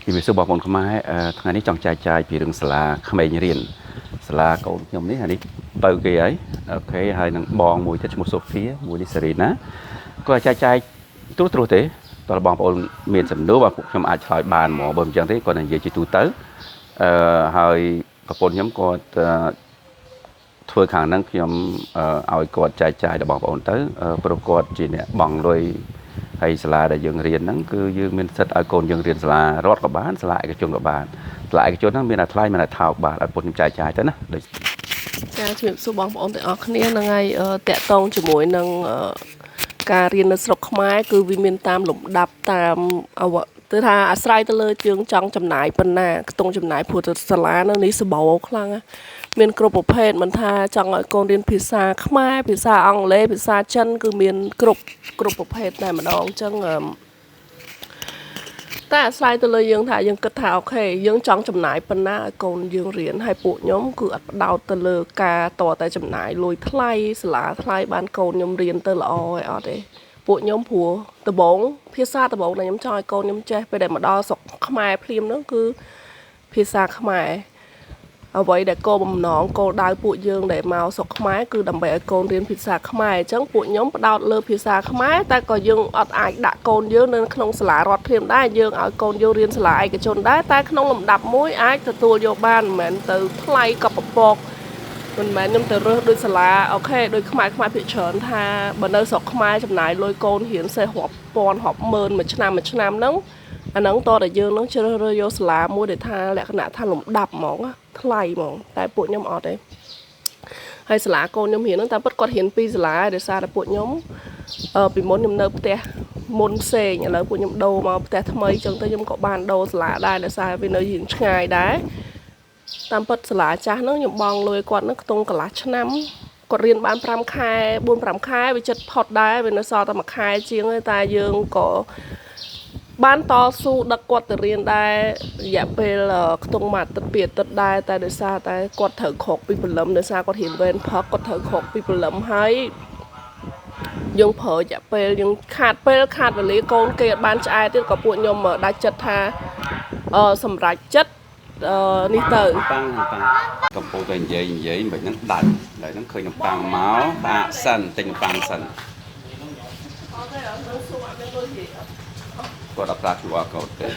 vì số bọnខ្មែរថ្ងៃនេះចង់ចែកចាយពីរឿងសាលាក្មេងរៀនសាលាកូនខ្ញុំនេះនេះទៅគេហើយអូខេហើយនឹងបងមួយទៀតឈ្មោះសូហ្វីមួយនេះសេរីណាគាត់ចែកចាយទូទៅទេតើបងប្អូនមានសំណួរបាទពួកខ្ញុំអាចឆ្លើយបានហ្មងបើមិនចឹងទេគាត់និយាយជាទូទៅហើយប្រពន្ធខ្ញុំគាត់ធ្វើខាងហ្នឹងខ្ញុំឲ្យគាត់ចែកចាយដល់បងប្អូនទៅព្រោះគាត់ជាអ្នកបងលុយហើយសាលាដែលយើងរៀនហ្នឹងគឺយើងមានសិទ្ធិឲ្យកូនយើងរៀនសាលារដ្ឋក៏បានសាលាឯកជនក៏បានសាលាឯកជនហ្នឹងមានតែថ្លៃមានតែថោកបាទឲ្យពុទ្ធខ្ញុំចែកចាយទៅណាដូចចាជំរាបសួរបងប្អូនទាំងអស់គ្នាហ្នឹងហើយតាក់ទងជាមួយនឹងការរៀននៅស្រុកខ្មែរគឺវាមានតាមលំដាប់តាមគឺថាអាស្រ័យទៅលើយើងចង់ចំណាយប៉ុណ្ណាខ្ទង់ចំណាយព្រោះទៅសាលានៅនេះសបោខ្លាំងមានគ្រប់ប្រភេទមិនថាចង់ឲ្យកូនរៀនភាសាខ្មែរភាសាអង់គ្លេសភាសាចិនគឺមានគ្រប់ប្រភេទតែម្ដងអញ្ចឹងតែអាស្រ័យទៅលើយើងថាយើងគិតថាអូខេយើងចង់ចំណាយប៉ុណ្ណាឲ្យកូនយើងរៀនហើយពួកខ្ញុំគឺអត់ផ្ដោតទៅលើការតតែចំណាយលុយថ្លៃសាលាថ្លៃបានកូនខ្ញុំរៀនទៅល្អហើយអត់ទេពួកខ្ញុំព្រោះដំបងភាសាដំបងដែលខ្ញុំចង់ឲ្យកូនខ្ញុំចេះពេលដែលមកដល់ស្រុកខ្មែរភ្លាមហ្នឹងគឺភាសាខ្មែរអ្វីដែលគោលបំណងគោលដៅពួកយើងដែលមកស្រុកខ្មែរគឺដើម្បីឲ្យកូនរៀនភាសាខ្មែរអញ្ចឹងពួកខ្ញុំផ្ដោតលើភាសាខ្មែរតែក៏យើងអត់អាចដាក់កូនយើងនៅក្នុងសាលារដ្ឋភ្លាមដែរយើងឲ្យកូនយើងរៀនសាលាឯកជនដែរតែក្នុងលំដាប់មួយអាចទទួលយកបានមិនមែនទៅថ្លៃកប់ពពកមិនមែនខ្ញុំទៅរើសដូចសាលាអូខេដូចខ្មែរភាគច្រើនថាបើនៅស្រុកខ្មែរចំណាយលុយកូនរៀនសេះរាប់ពាន់រាប់ម៉ឺនមួយឆ្នាំហ្នឹងអាហ្នឹងតតែយើងនឹងជ្រើសរើសយកសាលាមួយដែលថាលក្ខណៈថាលំដាប់ហ្មងថ្លៃហ្មងតែពួកខ្ញុំអត់ទេហើយសាលាកូនខ្ញុំរៀនហ្នឹងតែពិតគាត់រៀនពីសាលាដោយសារតែពួកខ្ញុំពីមុនខ្ញុំនៅផ្ទះមុនផ្សេងឥឡូវពួកខ្ញុំដូរមកផ្ទះថ្មីអញ្ចឹងទៅខ្ញុំក៏បានដូរសាលាដែរដោយសារវានៅរៀងឆ្ងាយដែរតាមពិតសាលាចាស់ហ្នឹងខ្ញុំបងលុយគាត់ហ្នឹងខ្ទង់កន្លះឆ្នាំគាត់រៀនបាន5ខែ4-5ខែវាចិត្តផុតដែរវានៅសល់តែ1ខែជាងតែយើងក៏បានតស៊ូដឹកគាត់ទៅរៀនដែររយៈពេលខ្ទង់មួយអាទិត្យពីរអាទិត្យដែរតែដោយសារតែគាត់ត្រូវខកពីព្រលឹមដោយសារគាត់រៀនវេនផឹកគាត់ត្រូវខកពីព្រលឹមហើយយើងប្រើរយៈពេលយើងខាតពេលខាតវេលាកូនគេអត់បានឆ្អែតទៀតក៏ពួកខ្ញុំដាច់ចិត្តថាសម្រាប់ចិត្តនេះទៅប៉ាំងកំពុងតែនិយាយមិនហ្នឹងដាច់ឡើយហ្នឹងឃើញនំប៉័ងមកដាក់សិនទិញនំប៉័ងសិនគាត់អត់ប្រាក់ជួកោតទេ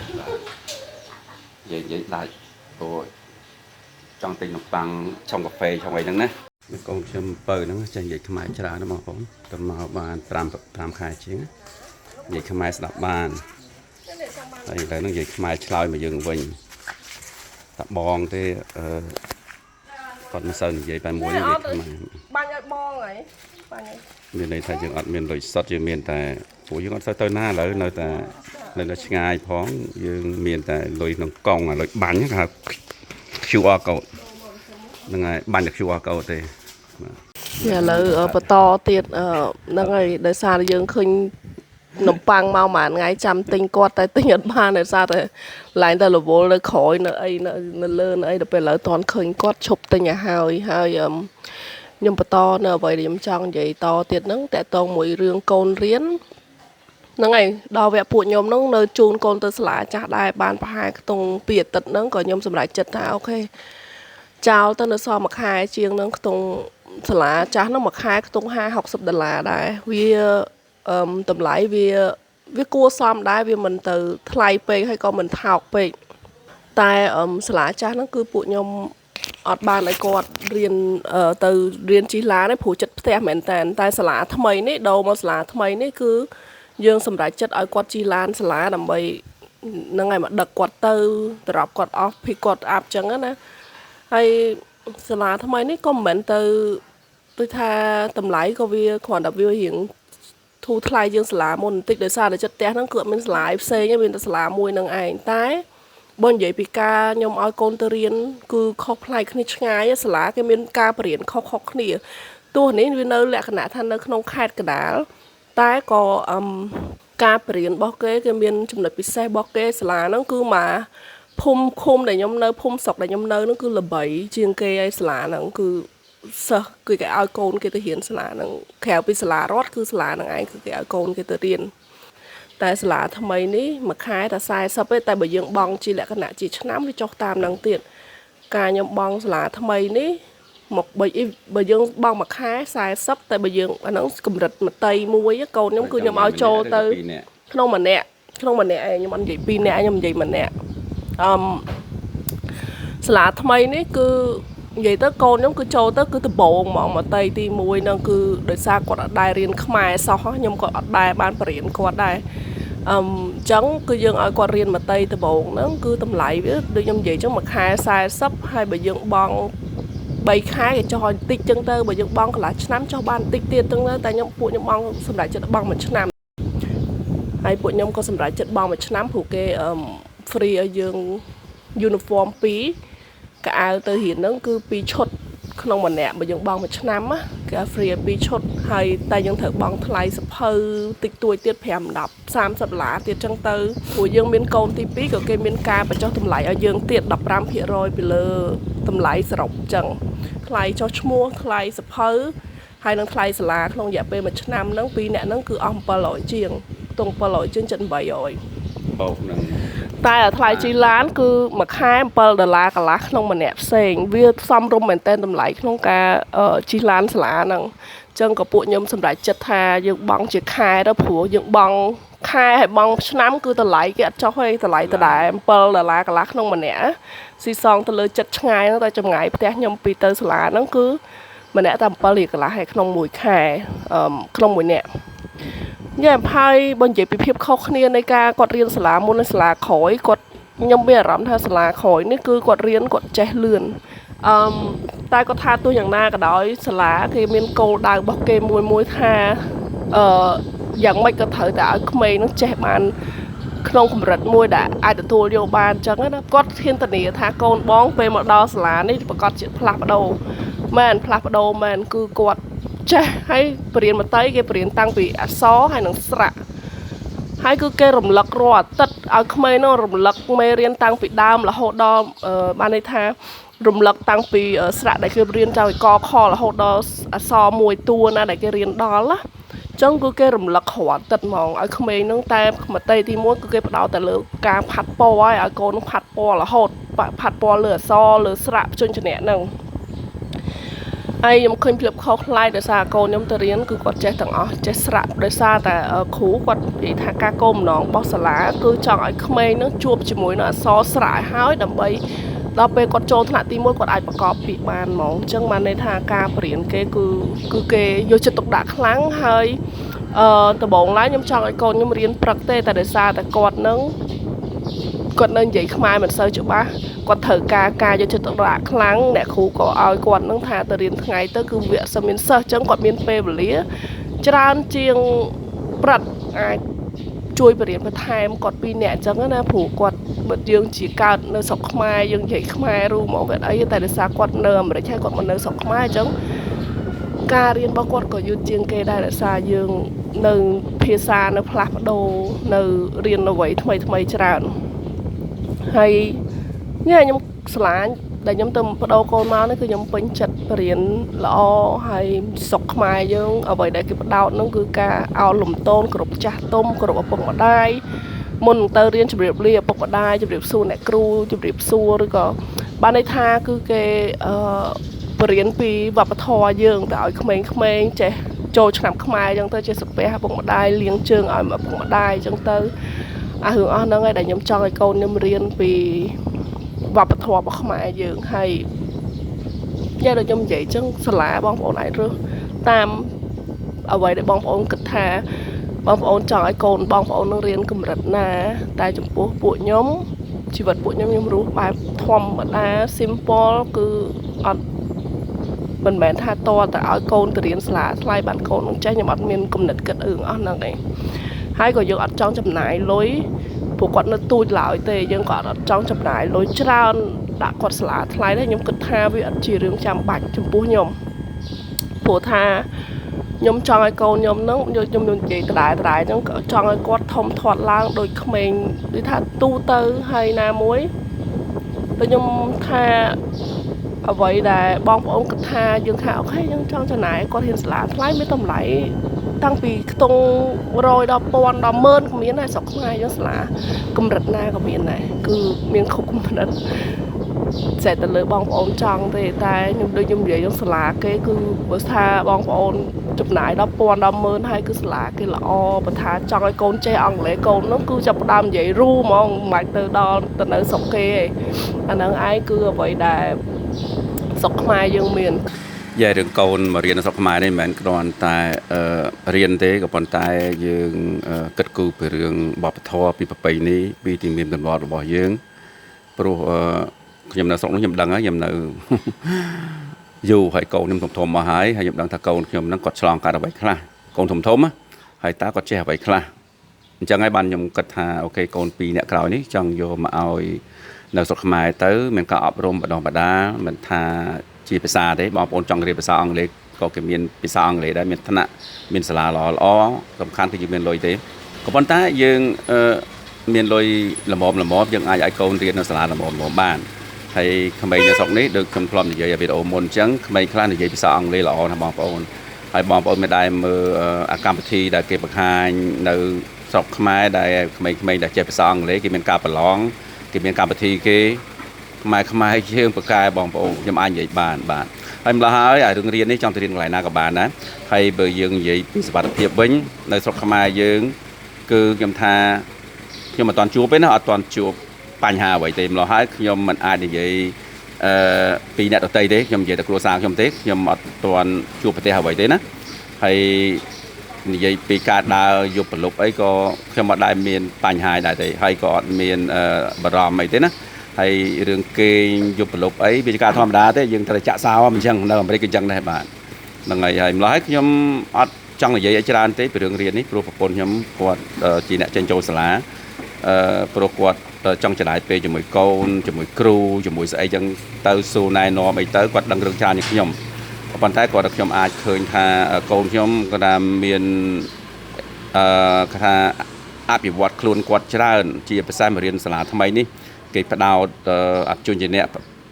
និយាយដាច់អូចង់ទិញនំប៉័ងឆុងកាហ្វេឆុងអីហ្នឹងណាកូនខ្ញុំបើហ្នឹងចេះនិយាយខ្មែរច្រើនណាស់បងប្អូនទៅមកបាន5ខែជាងនិយាយខ្មែរស្ដាប់បានហើយឥឡូវហ្នឹងនិយាយខ្មែរឆ្លើយមកយើងវិញតាបងទេគាត់មិនសូវនិយាយបែបមួយនិយាយខ្មែរបាញ់ឲ្យបងហើយបាញ់មានន័យថាយើងអត់មានលុយសុទ្ធយើងមានតែពួកយើងអត់សូវទៅណាឥឡូវនៅតែនៅឆ្ងាយផងយើងមានតែលុយក្នុងកង់លុយបាញ់គេហៅ QR code ហ្នឹងហើយបាញ់តែ QR code ទេឥឡូវបន្តទៀតហ្នឹងហើយដោយសារយើងឃើញនំប៉័ងមកមួយថ្ងៃចាំទិញគាត់តែទិញអត់បានដោយសារតែឡើងតែរវល់នៅក្រោយនៅអីនៅលើនៅអីដល់ពេលឥឡូវតន់ឃើញគាត់ឈប់ទិញឲ្យហើយខ្ញុំបន្តនៅអ្វីដែលខ្ញុំចង់និយាយតទៀតហ្នឹងតើតងមួយរឿងកូនរៀនហ្នឹងហើយដល់វគ្គពួកខ្ញុំហ្នឹងនៅជូនកូនទៅសាលាចាស់ដែរបានប្រហែលខ្ទង់2អាទិត្យហ្នឹងក៏ខ្ញុំសម្រេចចិត្តថាអូខេចោលទៅនៅសល់1ខែជាងហ្នឹងខ្ទង់សាលាចាស់ហ្នឹង1ខែខ្ទង់$50-$60ដែរវាតម្លៃវាគួរសមដែរវាមិនទៅថ្លៃពេកហើយក៏មិនថោកពេកតែសាលាចាស់ហ្នឹងគឺពួកខ្ញុំអត់បានឲ្យគាត់រៀនទៅរៀនជិះឡានទេព្រោះចិត្តផ្ទះមែនតែសាលាថ្មីនេះដូរមកសាលាថ្មីនេះគឺយើងសម្រេចចិត្តឲ្យគាត់ជិះឡានសាលាដើម្បីហ្នឹងហើយមកដឹកគាត់ទៅត្រប់គាត់អស់ពីគាត់អាប់ចឹងណាហើយសាលាថ្មីនេះក៏មិនមែនទៅដូចថាតម្លៃក៏វាគ្រាន់តែវារៀងធូរថ្លៃជាងសាលាមុនបន្តិចដោយសារតែចិត្តផ្ទះហ្នឹងគឺអត់មានសាលាផ្សេងទេមានតែសាលាមួយនឹងឯងតែបើនិយាយពីការខ្ញុំឲ្យកូនទៅរៀនគឺខុសប្លែកគ្នាឆ្ងាយសាលាគេមានការបរៀនខុសគ្នាទោះនេះវានៅលក្ខណៈថានៅក្នុងខេត្តកណ្ដាលតែក៏ការបរៀនរបស់គេមានចំណុចពិសេសរបស់គេសាលាហ្នឹងគឺមកភូមិឃុំដែលខ្ញុំនៅភូមិស្រុកដែលខ្ញុំនៅហ្នឹងគឺល្បីជាងគេហើយសាលាហ្នឹងគឺសិស្សគឺគេឲ្យកូនគេទៅរៀនសាលាហ្នឹងក្រៅពីសាលារដ្ឋគឺសាលាហ្នឹងឯងគឺគេឲ្យកូនគេទៅរៀន តែសាលាថ្មីនេះមួយខែតែ40ទេតែបើយើងបង់ជាលក្ខណៈជាឆ្នាំវាចុះតាមនឹងទៀតការខ្ញុំបង់សាលាថ្មីនេះមកបើយើងបង់មួយខែ40តែបើយើងអាហ្នឹងកម្រិតមតីមួយកូនខ្ញុំគឺខ្ញុំឲ្យចូលទៅក្នុងម្នាក់ឯងខ្ញុំអត់និយាយ2នាក់ខ្ញុំនិយាយម្នាក់សាលាថ្មីនេះគឺនិយាយទៅកូនខ្ញុំគឺចូលទៅគឺដំបងហ្មងមតីទី1ហ្នឹងគឺដោយសារគាត់អត់ដែររៀនខ្មែរសោះខ្ញុំក៏អត់ដែរបានបរៀនគាត់ដែរអញ្ចឹងគឺយើងឲ្យគាត់រៀនមតីដំបងហ្នឹងគឺតម្លៃវាដូចខ្ញុំនិយាយចឹងមួយខែ40ហើយបើយើងបង់3ខែគេចុះឲ្យបន្តិចចឹងទៅបើយើងបង់កន្លះឆ្នាំចុះបានបន្តិចទៀតចឹងទៅតែពួកខ្ញុំបង់សម្រាប់ចិត្តបង់មួយឆ្នាំហើយពួកខ្ញុំក៏សម្រាប់ចិត្តបង់មួយឆ្នាំព្រោះគេfree ឲ្យយើង uniform 2កៅអៅទៅរៀនហ្នឹងគឺ2ឈុតក្នុងម្នាក់បើយើងបង់មួយឆ្នាំគេ free ឲ្យ2ឈុតហើយតែយើងត្រូវបង់ថ្លៃសភៅតិចតួចទៀត5 10 30ដុល្លារទៀតចឹងទៅព្រោះយើងមានកូនទី2ក៏គេមានការបញ្ចុះតម្លៃឲ្យយើងទៀត 15% ពីលើតម្លៃសរុបចឹងថ្លៃចុះឈ្មោះថ្លៃសភៅហើយនឹងថ្លៃសាលាក្នុងរយៈពេល1ឆ្នាំហ្នឹង2នាក់ហ្នឹងគឺអស់700ជាងទង700ជាង700បោកនឹងតែថ្លៃជីឡានគឺមួយខែ7ដុល្លារកន្លះក្នុងម្នាក់ផ្សេងវាសមរម្យមែនទែនតម្លៃក្នុងការជីឡានសាលាហ្នឹងអញ្ចឹងក៏ពួកខ្ញុំសម្រេចចិត្តថាយើងបង់ជាខែទៅព្រោះយើងបង់ខែហើយបង់ឆ្នាំគឺតម្លៃគេអត់ចុះទេតម្លៃដដែល7ដុល្លារកន្លះក្នុងម្នាក់ស៊ីសងទៅលើចិត្តឆ្ងាយហ្នឹងតែចម្ងាយផ្ទះខ្ញុំពីទៅសាលាហ្នឹងគឺម្នាក់តែ7រៀលកន្លះហើយក្នុងមួយខែក្នុងមួយនាក់ញ៉ែហើយបើនិយាយពីភាពខុសគ្នានៃការគាត់រៀនសាលាមុននិងសាលាក្រោយគាត់ខ្ញុំមានអារម្មណ៍ថាសាលាក្រោយនេះគឺគាត់រៀនគាត់ចេះលឿនតែគាត់ថាទោះយ៉ាងណាក៏ដោយសាលាគេមានគោលដៅរបស់គេមួយថាយ៉ាងម៉េចក៏ត្រូវតែឲ្យក្មេងនោះចេះបានក្នុងកម្រិតមួយដែលអាចទទួលយកបានអញ្ចឹងណាគាត់ធានាថាកូនបងពេលមកដល់សាលានេះប្រកាសជាផ្លាស់ប្ដូរមែនគឺគាត់ចេះហើយបរៀនមតីគេបរៀនតាំងពីអក្សរហើយនឹងស្រៈហើយគឺគេរំលឹករាល់អាទិត្យឲ្យក្មេងនោះរំលឹកមេរៀនតាំងពីដើមរហូតដល់បានន័យថារំលឹកតាំងពីស្រៈដែលគេរៀនចៅកខរហូតដល់អក្សរមួយតួណាដែលគេរៀនដល់ណាអញ្ចឹងគឺគេរំលឹករាល់អាទិត្យហ្មងឲ្យក្មេងនោះតែមតីទី1គឺគេផ្ដោតតែលើការផាត់ពណ៌ឲ្យកូននោះផាត់ពណ៌រហូតផាត់ពណ៌លើអក្សរលើស្រៈភ្ជញ្ជនៈហ្នឹងហើយខ្ញុំឃើញភាពខុសប្លែកដោយសារកូនខ្ញុំទៅរៀនគឺគាត់ចេះទាំងអស់ចេះស្រៈដោយសារតែគ្រូគាត់និយាយថាការគោលបំណងរបស់សាលាគឺចង់ឲ្យក្មេងនឹងជួបជាមួយនឹងអក្សរស្រៈឲ្យហើយដើម្បីដល់ពេលគាត់ចូលថ្នាក់ទី1គាត់អាចប្រកបពាក្យបានហ្មងអញ្ចឹងបានន័យថាការបរៀនគេគឺគេយកចិត្តទុកដាក់ខ្លាំងហើយដំបូងឡើយខ្ញុំចង់ឲ្យកូនខ្ញុំរៀនព្រឹកទេតែដោយសារតែគាត់នៅនិយាយខ្មែរមិនសូវច្បាស់គាត់ត្រូវការយកចិត្តទុកដាក់ខ្លាំងអ្នកគ្រូក៏ឲ្យគាត់នឹងថាទៅរៀនថ្ងៃទៅគឺវគ្គសិស្សមានសិស្សអញ្ចឹងគាត់មានពេលវេលាច្រើនជាងព្រឹកអាចជួយបរៀនបន្ថែមគាត់2នាក់អញ្ចឹងណាព្រោះគាត់បើយើងជាកើតនៅស្រុកខ្មែរយើងនិយាយខ្មែររូមកវាអីតែដោយសារគាត់នៅអាមេរិកហើយគាត់មកនៅស្រុកខ្មែរអញ្ចឹងការរៀនរបស់គាត់ក៏យឺតជាងគេដែរដោយសារយើងនៅភាសានៅផ្លាស់ប្ដូរនៅរៀនអ្វីថ្មីច្រើនហើយញ៉ែខ្ញុំឆ្លាញ់ដែលខ្ញុំទៅបដូរកូនមកនេះគឺខ្ញុំពេញចិត្តបរៀនល្អហើយស្រុកខ្មែរយើងអ្វីដែលគេបដោតនោះគឺការអោនលំទោនគ្រប់ចាស់ទុំគ្រប់ឪពុកម្ដាយមុនទៅរៀនជម្រាបលាឪពុកម្ដាយជម្រាបសួរអ្នកគ្រូជម្រាបសួរឬក៏បានន័យថាគឺគេបរៀនពីវប្បធម៌យើងទៅឲ្យក្មេងៗចេះចូលឆ្នាំខ្មែរអញ្ចឹងទៅចេះសាពះឪពុកម្ដាយលាងជើងឲ្យឪពុកម្ដាយអញ្ចឹងទៅអារឿងអស់ហ្នឹងឯងដែលខ្ញុំចង់ឲ្យកូនខ្ញុំរៀនពីវប្បធម៌របស់ខ្មែរយើងហើយញ៉ែដូចខ្ញុំនិយាយអញ្ចឹងសាលាបងប្អូនអាចរើសតាមអ្វីដែលបងប្អូនគិតថាបងប្អូនចង់ឲ្យកូនបងប្អូននឹងរៀនកម្រិតណាតែចំពោះពួកខ្ញុំជីវិតពួកខ្ញុំរស់បែបធម្មតា simple គឺអត់មិនមែនថាតតែឲ្យកូនទៅរៀនសាលាថ្លៃបានកូននឹងចេះខ្ញុំអត់មានគំនិតគិតអស់ហ្នឹងឯងហើយក៏យើងអត់ចង់ចំណាយលុយពួកគាត់នៅទូចឡើយទេយើងក៏អត់ចង់ចំណាយលុយច្រើនដាក់គាត់សាលាថ្លៃដែរខ្ញុំគិតថាវាអត់ជារឿងចាំបាច់ចំពោះខ្ញុំព្រោះថាខ្ញុំចង់ឲ្យកូនខ្ញុំនឹងខ្ញុំនិយាយដដែលហ្នឹងក៏ចង់ឲ្យគាត់ធំធាត់ឡើងដូចក្មេងដូចថាទូទៅហើយណាមួយតែខ្ញុំថាអ្វីដែលបងប្អូនគិតថាយើងថាអូខេយើងចង់ចំណាយគាត់រៀនសាលាថ្លៃមានតម្លៃ តាំងពីខ្ទង់100ដល់1000ដល់10000ក៏មានដែរស្រុកខ្មែរយើងសាលាកម្រិតណាក៏មានដែរគឺមានគ្រប់កម្រិតតែទៅលើបងប្អូនចង់ទេតែខ្ញុំដូចខ្ញុំនិយាយក្នុងសាលាគេគឺបើថាបងប្អូនចំណាយដល់1000ដល់10000ហើយគឺសាលាគេល្អបើថាចង់ឲ្យកូនចេះអង់គ្លេសកូននោះគឺចាប់ផ្ដើមនិយាយរូហ្មងមិនបាច់ទៅដល់ទៅនៅស្រុកគេទេអាហ្នឹងឯងគឺអ្វីដែលស្រុកខ្មែរយើងមានយាយរឿងកូនមករៀននៅស្រុកខ្មែរនេះមិនមែនគ្រាន់តែរៀនទេក៏ប៉ុន្តែយើងគិតគូរពីរឿងវប្បធម៌ពីប្រពៃណីពីទីមានទម្លាប់របស់យើងព្រោះខ្ញុំនៅស្រុកនោះខ្ញុំដឹងហើយខ្ញុំនៅយូរហើយកូនខ្ញុំធំមកហើយខ្ញុំដឹងថាកូនខ្ញុំហ្នឹងគាត់ឆ្លងកាត់អ្វីខ្លះកូនធំហើយតើគាត់ចេះអ្វីខ្លះអញ្ចឹងហើយបានខ្ញុំគិតថាអូខេកូន2នាក់ក្រោយនេះចង់យកមកឲ្យនៅស្រុកខ្មែរទៅមានការអប់រំបណ្ដុះបណ្ដាលមិនថាជាភាសាទេបងប្អូនចង់រៀនភាសាអង់គ្លេសក៏គេមានភាសាអង់គ្លេសដែរមានថ្នាក់មានសាលាល្អសំខាន់គឺយើងមានលុយទេក៏ប៉ុន្តែយើងមានលុយល្មមយើងអាចឲ្យកូនរៀននៅសាលាល្មមបានហើយក្មេងនៅស្រុកនេះដូចខ្ញុំធ្លាប់និយាយវីដេអូមុនអញ្ចឹងក្មេងខ្លះនិយាយភាសាអង់គ្លេសល្អណាស់បងប្អូនហើយបងប្អូនមិនដែរមើលកម្មវិធីដែលគេបង្ហាញនៅស្រុកខ្មែរដែលក្មេងៗដែលចេះភាសាអង់គ្លេសគេមានការប្រឡងគេមានកម្មវិធីគេខ្មែរយើងប្រកែបងប្អូនខ្ញុំអាចនិយាយបានហើយម្ល៉េះហើយរឿងរៀននេះចង់ទៅរៀនកន្លែងណាក៏បានដែរហើយបើយើងនិយាយពីសុខភាពវិញនៅស្រុកខ្មែរយើងគឺខ្ញុំថាខ្ញុំមិនទាន់ជួបទេណាអត់ទាន់ជួបបញ្ហាអ្វីទេម្ល៉េះហើយខ្ញុំមិនអាចនិយាយពីអ្នកដទៃទេខ្ញុំនិយាយតែគ្រួសារខ្ញុំទេខ្ញុំអត់ទាន់ជួបប្រទេសអ្វីទេណាហើយនិយាយពីការដើរយប់ប្រលប់អីក៏ខ្ញុំអត់ដែលមានបញ្ហាដែរទេហើយក៏អត់មានបារម្ភអីទេណាហើយរឿងគេងយប់ប្រលប់អីវាជាការធម្មតាទេយើងត្រូវចាក់សោអញ្ចឹងនៅអាមេរិកអញ្ចឹងដែរបាទហ្នឹងហើយម្ល៉េះហើយខ្ញុំអត់ចង់និយាយឲ្យច្រើនទេពីរឿងរៀននេះព្រោះប្រពន្ធខ្ញុំគាត់ជាអ្នកចេញចូលសាលាព្រោះគាត់ចង់ចំណាយពេលជាមួយកូនជាមួយគ្រូជាមួយស្អីចឹងទៅសួរណែនាំអីទៅគាត់ដឹងរឿងច្រើនជាងខ្ញុំប៉ុន្តែគាត់ខ្ញុំអាចឃើញថាកូនខ្ញុំគាត់ថាមានថាអភិវឌ្ឍខ្លួនគាត់ច្រើនជាពិសេសមករៀនសាលាថ្មីនេះគេផ្ដោតអភិជនជាអ្នក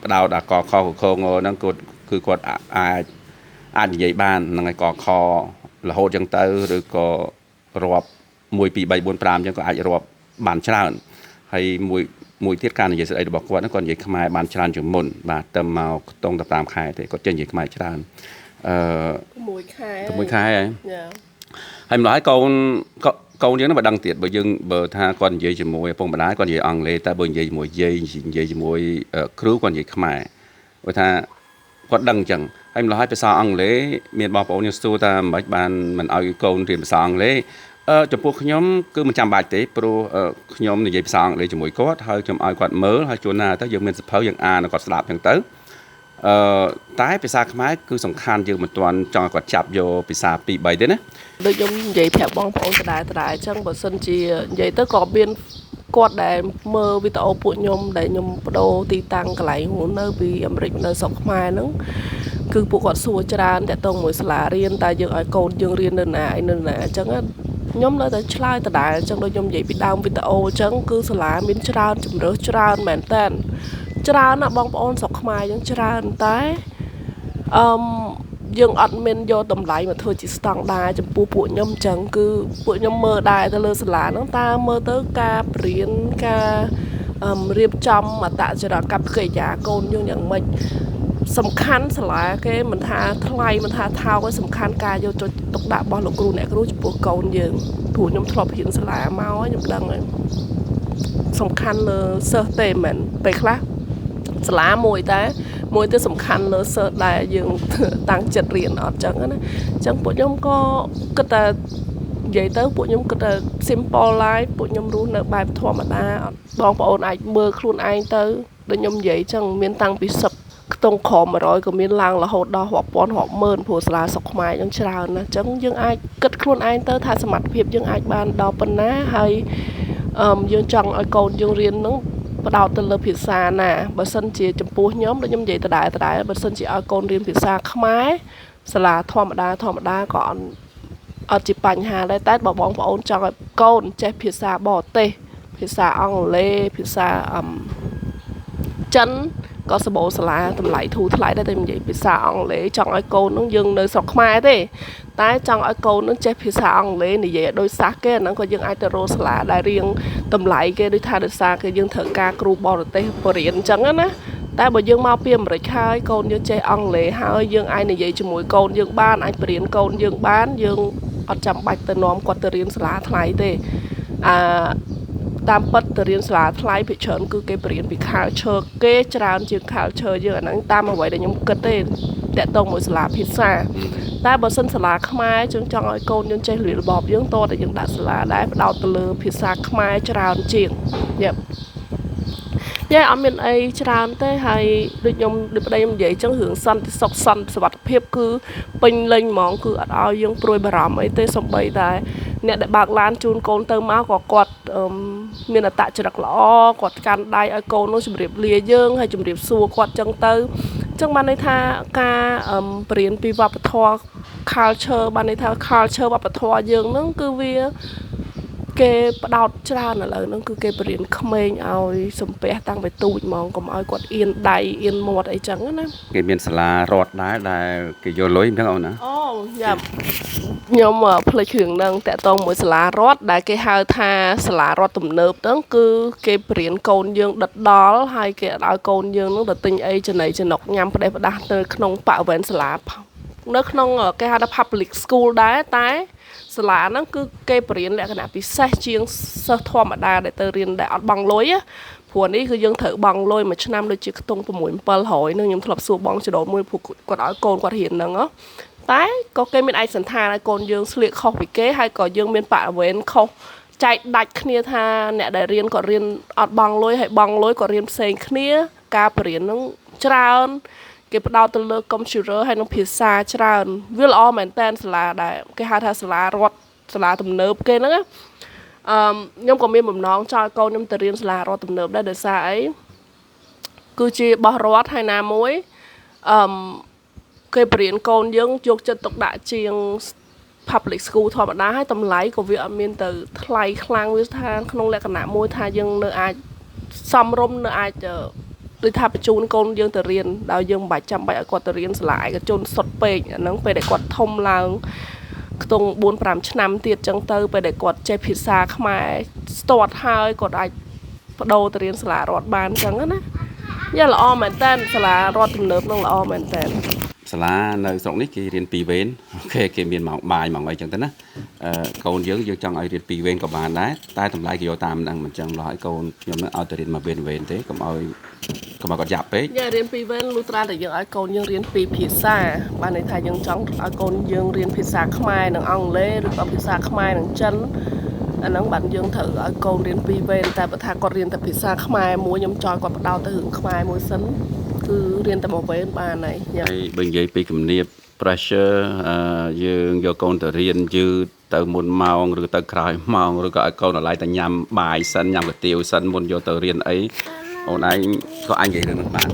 ផ្ដោតអាកខកខងហ្នឹងគឺគាត់អាចនិយាយបានហ្នឹងហើយកខរហូតចឹងទៅឬក៏រាប់1 2 3 4 5ចឹងក៏អាចរាប់បានច្រើនហើយមួយទៀតការនិយាយស្ដីរបស់គាត់ហ្នឹងគាត់និយាយខ្មែរបានច្រើនជាងមុនបាទទៅមកខ្ទង់15ខែទេគាត់ចេះនិយាយខ្មែរច្រើន6ខែហើយហើយម្ល៉េះហើយកូនយើងនឹងមិនដឹងទៀតបើថាគាត់និយាយជាមួយឪពុកម្ដាយគាត់និយាយអង់គ្លេសតែបើនិយាយជាមួយយាយនិយាយជាមួយគ្រូគាត់និយាយខ្មែរព្រោះថាគាត់ដឹងអញ្ចឹងហើយម្ល៉េះហើយភាសាអង់គ្លេសមានបងប្អូនយើងសួរថាមិនបានមិនឲ្យកូនរៀនភាសាអង់គ្លេសចំពោះខ្ញុំគឺមិនចាំបាច់ទេព្រោះខ្ញុំនិយាយភាសាអង់គ្លេសជាមួយគាត់ហើយខ្ញុំឲ្យគាត់មើលហើយជួនណាទៅយើងមានសភៅយើងអានឲ្យគាត់ស្ដាប់អញ្ចឹងទៅតែភាសាខ្មែរគឺសំខាន់យើងមិនទាន់ចង់ឲ្យគាត់ចាប់យកភាសា2 3ទេណាដូចខ្ញុំនិយាយប្រាប់បងប្អូនដដែលអញ្ចឹងបើសិនជានិយាយទៅក៏មានគាត់ដែលមើលវីដេអូពួកខ្ញុំដែលខ្ញុំបដូរទីតាំងកន្លែងនៅពីអាមេរិកនៅស្រុកខ្មែរហ្នឹងគឺពួកគាត់សួរច្រើនតាក់ទងមួយសាលារៀនតែយើងឲ្យកូនយើងរៀននៅណាអញ្ចឹងខ្ញុំនៅតែឆ្លើយដដែលអញ្ចឹងដូចខ្ញុំនិយាយពីដើមវីដេអូអញ្ចឹងគឺសាលាមានច្រើនជំរើសច្រើនមែនតើច្រើនណាស់បងប្អូនស្រុកខ្មែរយើងច្រើនតែយើងអត់មានយកតម្លៃមកធ្វើជាស្តង់ដារចំពោះពួកខ្ញុំអញ្ចឹងគឺពួកខ្ញុំមើលដែរទៅលើសាលាហ្នឹងតើមើលទៅការបរៀនការរៀបចំអត្តចរិតកັບកិរិយាកូនយើងយ៉ាងម៉េចសំខាន់សាលាគេមិនថាថ្លៃមិនថាថោកទេសំខាន់ការយកចិត្តទុកដាក់របស់លោកគ្រូអ្នកគ្រូចំពោះកូនយើងព្រោះខ្ញុំធ្លាប់រៀនសាលាមកហើយខ្ញុំដឹងហើយសំខាន់លើសិស្សទេមិនពេលខ្លះសាលាមួយទៅសំខាន់លើសិស្សដែលយើងតាំងចិត្តរៀនអត់ចឹងណាអញ្ចឹងពួកខ្ញុំក៏គិតថានិយាយទៅពួកខ្ញុំគិតថា simple life ពួកខ្ញុំរស់នៅបែបធម្មតាអត់បងប្អូនអាចមើលខ្លួនឯងទៅដូចខ្ញុំនិយាយចឹងមានតាំងពី10ខ្ទង់ក្រម100ក៏មានឡើងរហូតដល់រាប់ពាន់រាប់ម៉ឺនព្រោះសាលាស្រុកខ្មែរចឹងច្រើនណាអញ្ចឹងយើងអាចគិតខ្លួនឯងទៅថាសមត្ថភាពយើងអាចបានដល់ប៉ុណ្ណាហើយយើងចង់ឲ្យកូនយើងរៀននឹងបដោតទៅលើភាសាណាបើសិនជាចំពោះខ្ញុំដូចខ្ញុំនិយាយដដែលបើសិនជាឲ្យកូនរៀនភាសាខ្មែរសាលាធម្មតាក៏អត់ជាបញ្ហាដែរតែបើបងប្អូនចង់ឲ្យកូនចេះភាសាបរទេសភាសាអង់គ្លេសភាសាចិនក៏សម្បូរសាលាតម្លៃធូរថ្លៃដែរតែនិយាយភាសាអង់គ្លេសចង់ឲ្យកូននឹងយើងនៅស្រុកខ្មែរទេ តែចង់ឲ្យកូននឹងចេះភាសាអង់គ្លេសនិយាយឲ្យដូចសាសគេហ្នឹងក៏យើងអាចទៅរកសាលាដែលរៀងតម្លៃគេដូចថាដោយសារគេយើងត្រូវការគ្រូបរទេសបរៀនអញ្ចឹងណាតែបើយើងមកពីអាមេរិកហើយកូនយើងចេះអង់គ្លេសហើយយើងអាចនិយាយជាមួយកូនយើងបានអាចបរៀនកូនយើងបានយើងអត់ចាំបាច់ទៅនាំគាត់ទៅរៀនសាលាថ្លៃទេតាមពិតទៅរៀនសាលាថ្លៃភាគច្រើនគឺគេបរៀនពី culture គេច្រើនជាង culture យើងអាហ្នឹងតាមអ្វីដែលខ្ញុំគិតទេតាក់ទងមួយសាលាភាសាតែបើសិនសាលាខ្មែរយើងចង់ឲ្យកូនយើងចេះរៀនរបបយើងតើតែយើងដាក់សាលាដែរផ្ដោតទៅលើភាសាខ្មែរច្រើនជាងយ៉ាអត់មានអីច្រើនទេហើយដូចខ្ញុំដូចប្តីខ្ញុំនិយាយអញ្ចឹងរឿងសន្តិសុខសន្តិសុខភាពគឺពេញលេញហ្មងគឺអត់ឲ្យយើងព្រួយបារម្ភអីទេសូម្បីតែអ្នកដែលបើកឡានជូនកូនទៅមកក៏គាត់មានអត្តចរិតល្អគាត់កាន់ដៃឲ្យកូននោះជម្រាបលាយើងហើយជម្រាបសួរគាត់អញ្ចឹងទៅអញ្ចឹងបានន័យថាការបរៀនពីវប្បធម៌ culture បានន័យថា culture វប្បធម៌យើងហ្នឹងគឺវាគេផ្ដោតច្រើនឥឡូវហ្នឹងគឺគេបរៀនក្មេងឲ្យសំពះតាំងពីទូចហ្មងកុំឲ្យគាត់អៀនដៃអៀនមាត់អីចឹងណាគេមានសាលារដ្ឋដែរដែលគេយកលុយអញ្ចឹងអូនណាអូយ៉ាខ្ញុំផ្លេចគ្រឿងហ្នឹងតាក់ទងមួយសាលារដ្ឋដែលគេហៅថាសាលារដ្ឋទំនើបហ្នឹងគឺគេបរៀនកូនយើងដិតដល់ហើយគេឲ្យកូនយើងហ្នឹងទៅទិញអីចំណីចំណុកញ៉ាំផ្ដេសផ្ដាស់នៅក្នុងបរិវេណសាលានៅក្នុងគេហៅថា public school ដែរតែសាលាហ្នឹងគឺគេបរៀនលក្ខណៈពិសេសជាងសិស្សធម្មតាដែលទៅរៀនដែលអត់បង់លុយព្រោះនេះគឺយើងត្រូវបង់លុយមួយឆ្នាំដូចជាខ្ទង់6-700ហ្នឹងខ្ញុំធ្លាប់សួរបងចដូនមួយព្រោះគាត់ឲ្យកូនគាត់រៀនហ្នឹងតែក៏គេមានឯកសណ្ឋានឲ្យកូនយើងស្លៀកខុសពីគេហើយក៏យើងមានបរិវេណខុសចែកដាច់គ្នាថាអ្នកដែលរៀនគាត់រៀនអត់បង់លុយហើយបង់លុយគាត់រៀនផ្សេងគ្នាការបរៀនហ្នឹងច្រើនគេផ្ដោតទៅលើ computer ហើយនឹងភាសាច្រើនវាល្អមែនតើសាលាដែលគេហៅថាសាលារដ្ឋសាលាទំនើបគេហ្នឹងខ្ញុំក៏មានបំណងចង់ឲ្យកូនខ្ញុំទៅរៀនសាលារដ្ឋទំនើបដែរដោយសារអីគឺជារបស់រដ្ឋហើយណាមួយគេបរៀនកូនយើងយកចិត្តទុកដាក់ជាង public school ធម្មតាហើយតម្លៃក៏វាអត់មានទៅថ្លៃខ្លាំងវាថាក្នុងលក្ខណៈមួយថាយើងនៅអាចសំរុំនៅអាចដូចថាបញ្ជូនកូនយើងទៅរៀនដោយយើងមិនបាច់ចាំបាច់ឲ្យគាត់ទៅរៀនសាលាឯកជនសុទ្ធពេកអាហ្នឹងពេលដែលគាត់ធំឡើងខ្ទង់ 4-5 ឆ្នាំទៀតចឹងទៅពេលដែលគាត់ចេះភាសាខ្មែរស្ទាត់ហើយគាត់អាចបដូរទៅរៀនសាលារដ្ឋបានចឹងណាយ៉ាល្អមែនតើសាលារដ្ឋទំនើបហ្នឹងល្អមែនតើសាលានៅស្រុកនេះគេរៀន2វេនអូខេគេមានម៉ោងបាយម៉ោងអីចឹងទៅណាកូនយើងចង់ឲ្យរៀន2វេនក៏បានដែរតែតម្លៃគេយកតាមហ្នឹងមិនចឹងឡើយកូនខ្ញុំនឹងឲ្យទៅរៀន1វេនទេកុំឲ្យគាត់យ៉ាប់ពេកយ៉ារៀន2វេនលុះត្រាតែយើងឲ្យកូនយើងរៀន2ភាសាបានន័យថាយើងចង់ឲ្យកូនយើងរៀនភាសាខ្មែរនិងអង់គ្លេសឬក៏ភាសាខ្មែរនិងចិនអាហ្នឹងបានយើងត្រូវឲ្យកូនរៀន2វេនតែបើថាគាត់រៀនតែភាសាខ្មែរមួយខ្ញុំចង់គាត់បដោតទៅរឿងខ្មែរមួយសិនគឺរៀនតែ1វេនបានហើយបើនិយាយពីគំនាប pressure យើងយកកូនទៅរៀនយឺតទៅមុនម៉ោងឬទៅក្រោយម៉ោងឬក៏ឲ្យកូនឲ្យតែញ៉ាំបាយសិនញ៉ាំកាទៀវសិនមុនយកទៅរៀនអីអូនឯងក៏អញនិយាយរឿងនោះបាន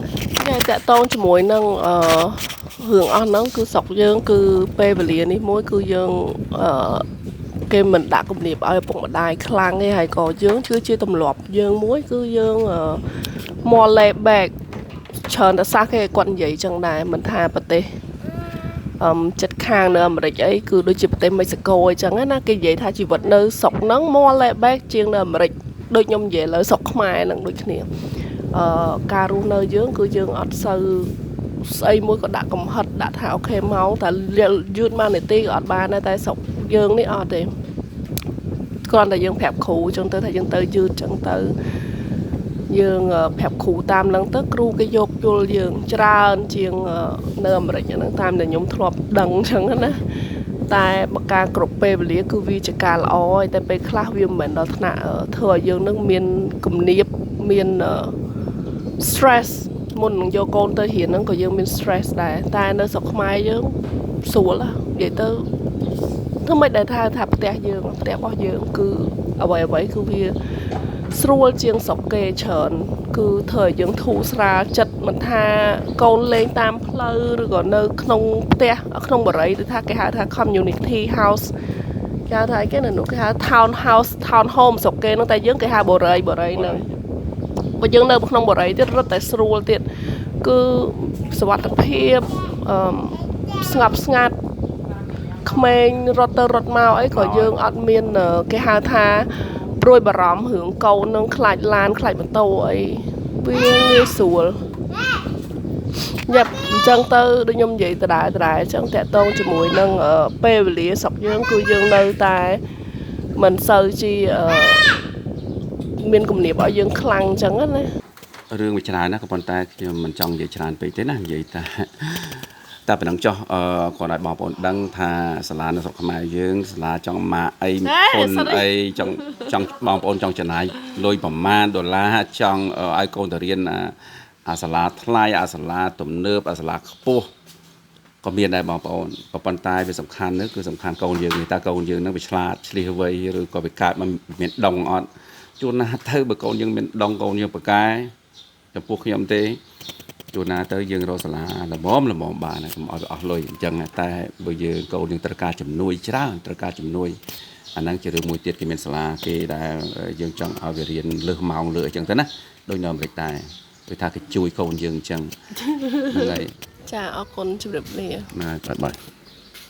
ដែរតែតកតងជាមួយនឹងរឿងអស់ហ្នឹងគឺស្រុកយើងគឺពេលវេលានេះមួយគឺយើងគេមិនដាក់គំនាបឲ្យឪពុកម្ដាយខ្លាំងទេហើយក៏យើងគឺជាទម្លាប់យើងមួយគឺយើង more laid back ច្រើនតែសាសគេគាត់និយាយចឹងដែរមិនថាប្រទេសចិត្តខាងនៅអាមេរិកអីគឺដូចជាប្រទេសមិចស៊ីកូអីចឹងណាគេនិយាយថាជីវិតនៅស្រុកហ្នឹង more laid back ជាងនៅអាមេរិកដូចខ្ញុំនិយាយលើស្រុកខ្មែរហ្នឹងដូចគ្នាការរស់នៅយើងគឺយើងអត់សូវស្អីមួយក៏ដាក់កំហិតដាក់ថាអូខេមកតែយឺតមកនាទីក៏អត់បានដែរតែស្រុកយើងនេះអត់ទេគ្រាន់តែយើងប្រាប់គ្រូចឹងទៅថាយើងទៅយឺតចឹងទៅយើងប្រាប់គ្រូតាមហ្នឹងទៅគ្រូគេយកយល់យើងច្រើនជាងនៅអាមេរិកហ្នឹងតាមដែលខ្ញុំធ្លាប់ដឹងចឹងណាតែបើការគ្រប់ពេលវេលាគឺវាជាការល្អហើយតែពេលខ្លះវាមិនមែនដល់ថ្នាក់ធ្វើឲ្យយើងនឹងមានគំនាបមាន stress មុននឹងយកកូនទៅរៀនហ្នឹងក៏យើងមាន stress ដែរតែនៅស្រុកខ្មែរយើងស្រួលនិយាយទៅធ្វើមិនដែលថាផ្ទះយើងផ្ទះរបស់យើងគឺអ្វីគឺវាស្រួលជាងស្រុកគេច្រើនគឺធ្វើឲ្យយើងធូរស្រាលចិត្តមិនថាកូនលេងតាមផ្លូវឬក៏នៅក្នុងផ្ទះក្នុងបរិយាទៅថាគេហៅថា community house គេហៅថាអីគេនៅនោះគេហៅ town house town home ស្រុកគេហ្នឹងតែយើងគេហៅបរិយាហ្នឹងបើយើងនៅក្នុងបរិយាទៀតរត់តែស្រួលទៀតគឺសុវត្ថិភាពស្ងប់ស្ងាត់ ក្មេងរត់ទៅរត់មកអីក៏យើងអត់មានគេហៅថាព្រួយបារម្ភរឿងកូននឹងខ្លាចឡានខ្លាចម៉ូតូអីវាងាយស្រួលយ៉ាប់អញ្ចឹងទៅដូចខ្ញុំនិយាយដដែលអញ្ចឹងតាក់ទងជាមួយនឹងពេលវេលាស្រុកយើងគឺយើងនៅតែមិនសូវជាមានគំនាបឲ្យយើងខ្លាំងអញ្ចឹងណារឿងវាច្រើនណាស់ក៏ប៉ុន្តែខ្ញុំមិនចង់និយាយច្រើនពេកទេណានិយាយតែប៉ុណ្ណឹងចុះគាត់ឲ្យបងប្អូនដឹងថាសាលានៅស្រុកខ្មែរយើងសាលាចង់មកអីគុណអីចង់បងប្អូនចង់ចំណាយលុយប្រមាណដុល្លារចង់ឲ្យកូនទៅរៀនអាសាលាថ្លៃអាសាលាទំនើបអាសាលាខ្ពស់ក៏មានដែរបងប្អូនក៏ប៉ុន្តែវាសំខាន់នោះគឺសំខាន់កូនយើងនេះតើកូនយើងនឹងវាឆ្លាតឆ្លៀសវៃឬក៏វាកើតមកមានដងអត់ជួនណាទៅបើកូនយើងមានដងកូនយើងប្រកែចំពោះខ្ញុំទេជួនណាទៅយើងរកសាលាល្មមបានកុំឲ្យវាអស់លុយអញ្ចឹងតែបើយើងកូនយើងត្រូវការជំនួយច្រើនត្រូវការជំនួយអាហ្នឹងជារឿងមួយទៀតគេមានសាលាគេដែលយើងចង់ឲ្យវារៀនលើសម៉ោងលើអញ្ចឹងទៅណាដូចនៅអាមេរិកដែរគេថាគេជួយកូនយើងអញ្ចឹងហ្នឹងហើយចាអរគុណជម្រាបលាបាទ